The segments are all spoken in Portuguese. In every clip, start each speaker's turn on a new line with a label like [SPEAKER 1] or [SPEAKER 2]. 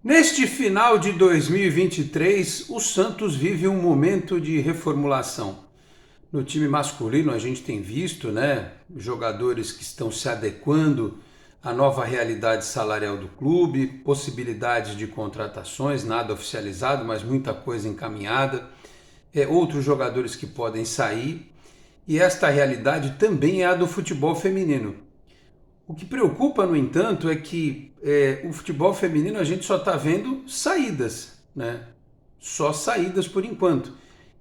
[SPEAKER 1] Neste final de 2023, o Santos vive um momento de reformulação. No time masculino, a gente tem visto, jogadores que estão se adequando à nova realidade salarial do clube, possibilidades de contratações, nada oficializado, mas muita coisa encaminhada. Outros jogadores que podem sair. E esta realidade também é a do futebol feminino. O que preocupa, no entanto, é que o futebol feminino a gente só está vendo saídas, né? Só saídas por enquanto.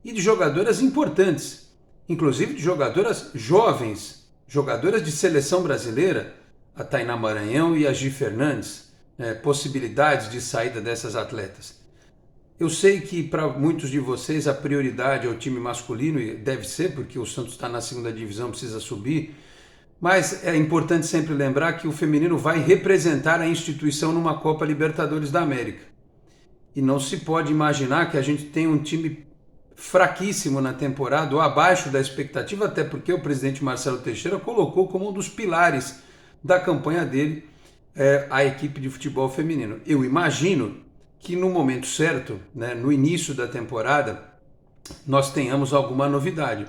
[SPEAKER 1] E de jogadoras importantes, inclusive de jogadoras jovens, jogadoras de seleção brasileira, a Tainá Maranhão e a Gi Fernandes, possibilidades de saída dessas atletas. Eu sei que para muitos de vocês a prioridade é o time masculino, e deve ser, porque o Santos está na segunda divisão, precisa subir, mas é importante sempre lembrar que o feminino vai representar a instituição numa Copa Libertadores da América. E não se pode imaginar que a gente tem um time fraquíssimo na temporada, ou abaixo da expectativa, até porque o presidente Marcelo Teixeira colocou como um dos pilares da campanha dele a equipe de futebol feminino. Eu imagino que no momento certo, no início da temporada, nós tenhamos alguma novidade.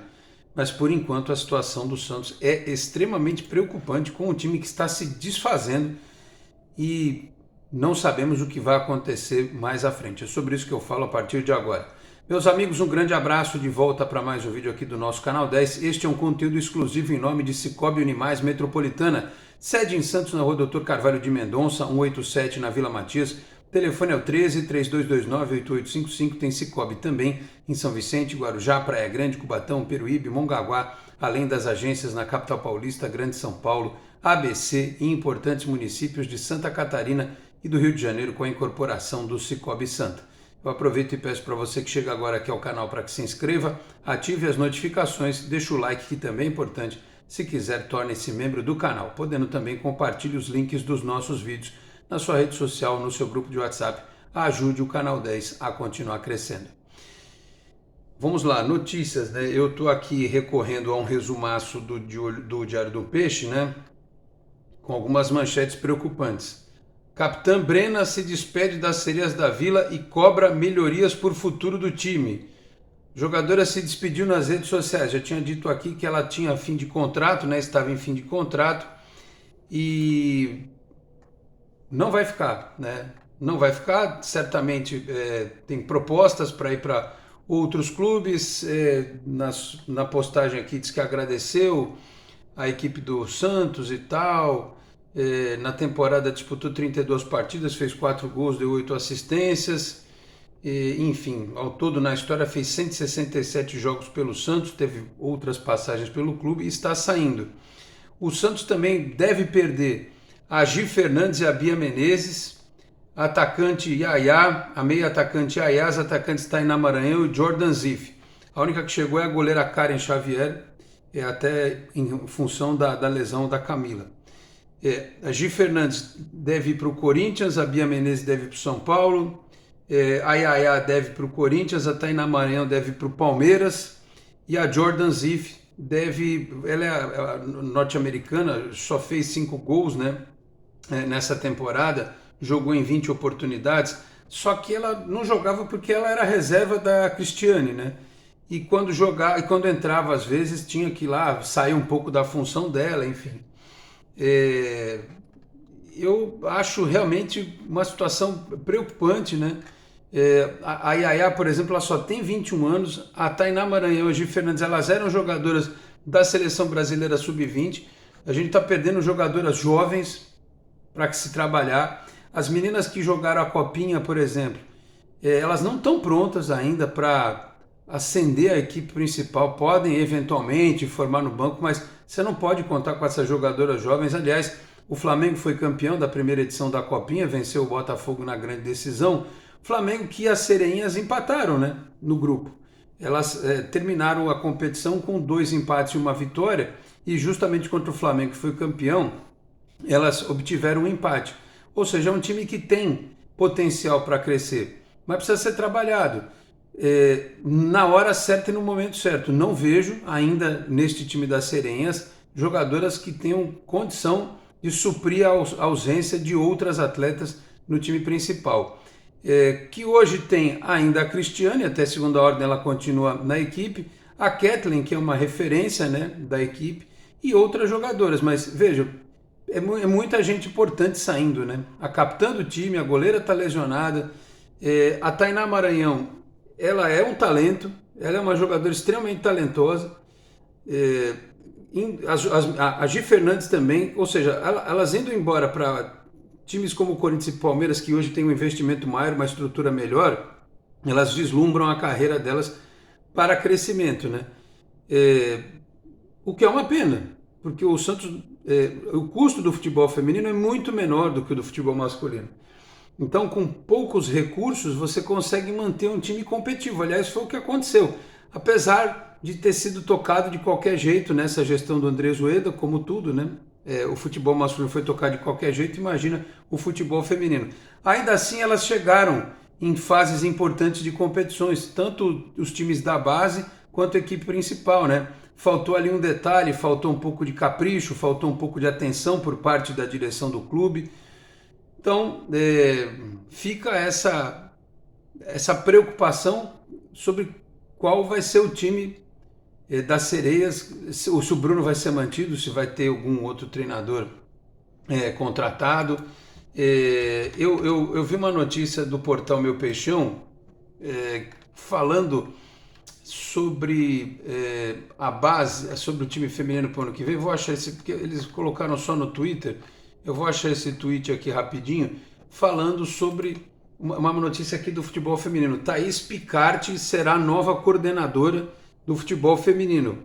[SPEAKER 1] Mas por enquanto a situação do Santos é extremamente preocupante, com um time que está se desfazendo e não sabemos o que vai acontecer mais à frente. É sobre isso que eu falo a partir de agora. Meus amigos, um grande abraço, de volta para mais um vídeo aqui do nosso canal 10. Este é um conteúdo exclusivo em nome de Cicobi Unimais Metropolitana, sede em Santos, na rua Doutor Carvalho de Mendonça, 187, na Vila Matias. O telefone é o 13-3229-8855, tem Cicobi também em São Vicente, Guarujá, Praia Grande, Cubatão, Peruíbe, Mongaguá, além das agências na capital paulista, Grande São Paulo, ABC e importantes municípios de Santa Catarina e do Rio de Janeiro, com a incorporação do Cicobi Santa. Eu aproveito e peço para você que chega agora aqui ao canal para que se inscreva, ative as notificações, deixe o like, que também é importante. Se quiser, torne-se membro do canal, podendo também compartilhar os links dos nossos vídeos na sua rede social, no seu grupo de WhatsApp. Ajude o Canal 10 a continuar crescendo. Vamos lá, notícias, Eu estou aqui recorrendo a um resumaço do Diário do Peixe, com algumas manchetes preocupantes. Capitã Brena se despede das Sereias da Vila e cobra melhorias por futuro do time. A jogadora se despediu nas redes sociais. Já tinha dito aqui que ela tinha fim de contrato, estava em fim de contrato e não vai ficar, Não vai ficar, certamente tem propostas para ir para outros clubes. Na postagem aqui diz que agradeceu a equipe do Santos e tal. Na temporada disputou 32 partidas, fez 4 gols, deu 8 assistências. Enfim, ao todo na história fez 167 jogos pelo Santos, teve outras passagens pelo clube e está saindo. O Santos também deve perder a Gi Fernandes e a Bia Menezes, a atacante Yaya, a meia atacante Yaya, as atacantes Tainá Maranhão e Jordan Ziff. A única que chegou é a goleira Karen Xavier, até em função da lesão da Camila. A Gi Fernandes deve ir para o Corinthians, a Bia Menezes deve ir para o São Paulo, a Yaya deve ir para o Corinthians, a Tainá Maranhão deve ir para o Palmeiras e a Jordan Ziff ela é norte-americana, só fez 5 gols, nessa temporada, jogou em 20 oportunidades, só que ela não jogava porque ela era reserva da Cristiane, E quando jogava, e quando entrava, às vezes tinha que ir lá sair um pouco da função dela, enfim. Eu acho realmente uma situação preocupante, A Yaya, por exemplo, ela só tem 21 anos, a Tainá Maranhão e a Gi Fernandes, elas eram jogadoras da seleção brasileira sub-20, a gente está perdendo jogadoras jovens para que se trabalhar. As meninas que jogaram a Copinha, por exemplo, elas não estão prontas ainda para ascender a equipe principal, podem eventualmente formar no banco, mas você não pode contar com essas jogadoras jovens. Aliás, o Flamengo foi campeão da primeira edição da Copinha, venceu o Botafogo na grande decisão. Flamengo que as Sereinhas empataram, no grupo. Elas terminaram a competição com 2 empates e 1 vitória, e justamente contra o Flamengo, que foi campeão, elas obtiveram um empate. Ou seja, é um time que tem potencial para crescer, mas precisa ser trabalhado na hora certa e no momento certo. Não vejo ainda neste time das Sereias jogadoras que tenham condição de suprir a ausência de outras atletas no time principal. Que hoje tem ainda a Cristiane, até segunda ordem ela continua na equipe, a Kathleen, que é uma referência, né, da equipe, e outras jogadoras, mas veja, é muita gente importante saindo, né? A capitã do time, a goleira está lesionada, a Tainá Maranhão, ela é um talento, ela é uma jogadora extremamente talentosa, a Gi Fernandes também, ou seja, elas indo embora para times como o Corinthians e Palmeiras, que hoje tem um investimento maior, uma estrutura melhor, elas vislumbram a carreira delas para crescimento, né? O que é uma pena, porque o Santos, o custo do futebol feminino é muito menor do que o do futebol masculino. Então, com poucos recursos, você consegue manter um time competitivo. Aliás, foi o que aconteceu. Apesar de ter sido tocado de qualquer jeito nessa gestão do André Ueda, como tudo, né? O futebol masculino foi tocado de qualquer jeito, imagina o futebol feminino. Ainda assim, elas chegaram em fases importantes de competições, tanto os times da base quanto a equipe principal, né? Faltou ali um detalhe, faltou um pouco de capricho, faltou um pouco de atenção por parte da direção do clube. Então, fica essa preocupação sobre qual vai ser o time das Sereias, se o Bruno vai ser mantido, se vai ter algum outro treinador contratado. Eu vi uma notícia do portal Meu Peixão falando sobre a base, sobre o time feminino para o ano que vem. Vou achar esse, porque eles colocaram só no Twitter. Eu vou achar esse tweet aqui rapidinho, falando sobre uma notícia aqui do futebol feminino. Thaís Picarte será a nova coordenadora do futebol feminino.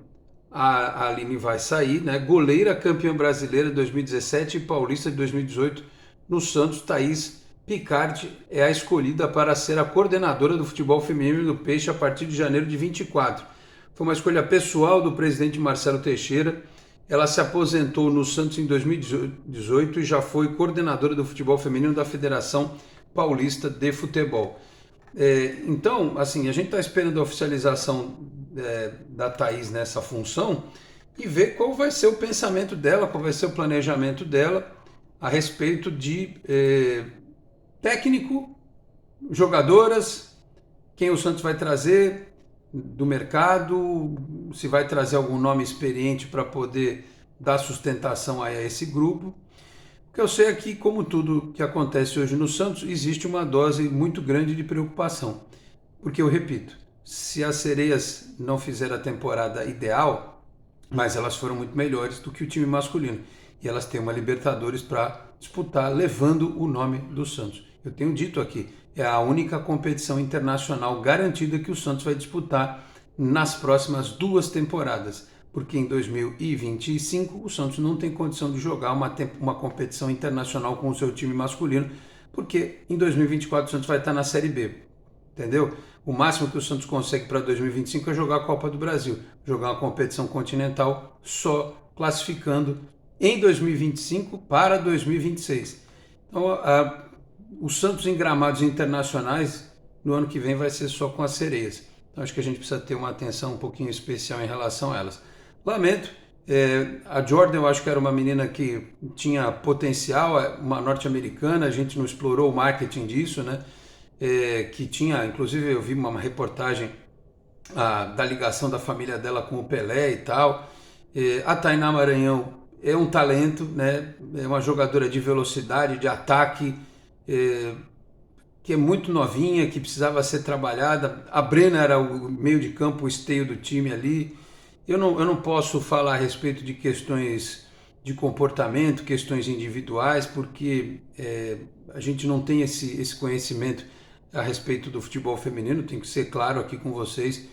[SPEAKER 1] A Aline vai sair, né? Goleira campeã brasileira de 2017 e paulista de 2018 no Santos. Thaís Picarte é a escolhida para ser a coordenadora do futebol feminino do Peixe a partir de janeiro de 24. Foi uma escolha pessoal do presidente Marcelo Teixeira. Ela se aposentou no Santos em 2018 e já foi coordenadora do futebol feminino da Federação Paulista de Futebol. Então, assim, a gente está esperando a oficialização da Thaís nessa função e ver qual vai ser o pensamento dela, qual vai ser o planejamento dela a respeito de técnico, jogadoras, quem o Santos vai trazer do mercado, se vai trazer algum nome experiente para poder dar sustentação a esse grupo. O que eu sei é que, como tudo que acontece hoje no Santos, existe uma dose muito grande de preocupação. Porque, eu repito, se as Sereias não fizeram a temporada ideal, mas elas foram muito melhores do que o time masculino. E elas têm uma Libertadores para disputar, levando o nome do Santos. Eu tenho dito aqui, é a única competição internacional garantida que o Santos vai disputar nas próximas 2 temporadas, porque em 2025 o Santos não tem condição de jogar uma competição internacional com o seu time masculino, porque em 2024 o Santos vai estar na Série B, entendeu? O máximo que o Santos consegue para 2025 é jogar a Copa do Brasil, jogar uma competição continental só classificando em 2025 para 2026. Então, o Santos em gramados internacionais no ano que vem vai ser só com as Sereias. Então acho que a gente precisa ter uma atenção um pouquinho especial em relação a elas. Lamento, a Jordan eu acho que era uma menina que tinha potencial, uma norte-americana, a gente não explorou o marketing disso, né? Que tinha, inclusive eu vi uma reportagem da ligação da família dela com o Pelé e tal. A Tainá Maranhão é um talento, né? É uma jogadora de velocidade, de ataque, que é muito novinha, que precisava ser trabalhada. A Brena era o meio de campo, o esteio do time ali. Eu não posso falar a respeito de questões de comportamento, questões individuais, porque a gente não tem esse conhecimento a respeito do futebol feminino, tem que ser claro aqui com vocês.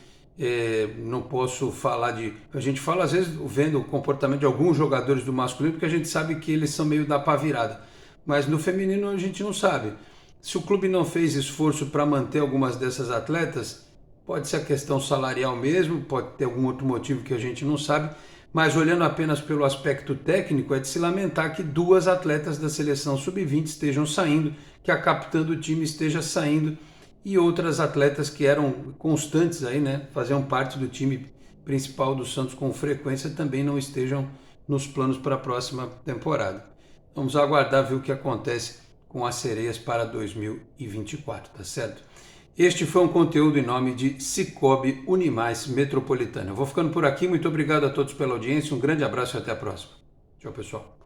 [SPEAKER 1] Não posso falar de... A gente fala às vezes vendo o comportamento de alguns jogadores do masculino, porque a gente sabe que eles são meio da pá virada. Mas no feminino a gente não sabe. Se o clube não fez esforço para manter algumas dessas atletas, pode ser a questão salarial mesmo, pode ter algum outro motivo que a gente não sabe, mas olhando apenas pelo aspecto técnico, é de se lamentar que 2 atletas da seleção sub-20 estejam saindo, que a capitã do time esteja saindo e outras atletas que eram constantes aí, né, faziam parte do time principal do Santos com frequência, também não estejam nos planos para a próxima temporada. Vamos aguardar ver o que acontece com as sereias para 2024, tá certo? Este foi um conteúdo em nome de Cicobi Unimais Metropolitana. Eu vou ficando por aqui, muito obrigado a todos pela audiência, um grande abraço e até a próxima. Tchau, pessoal.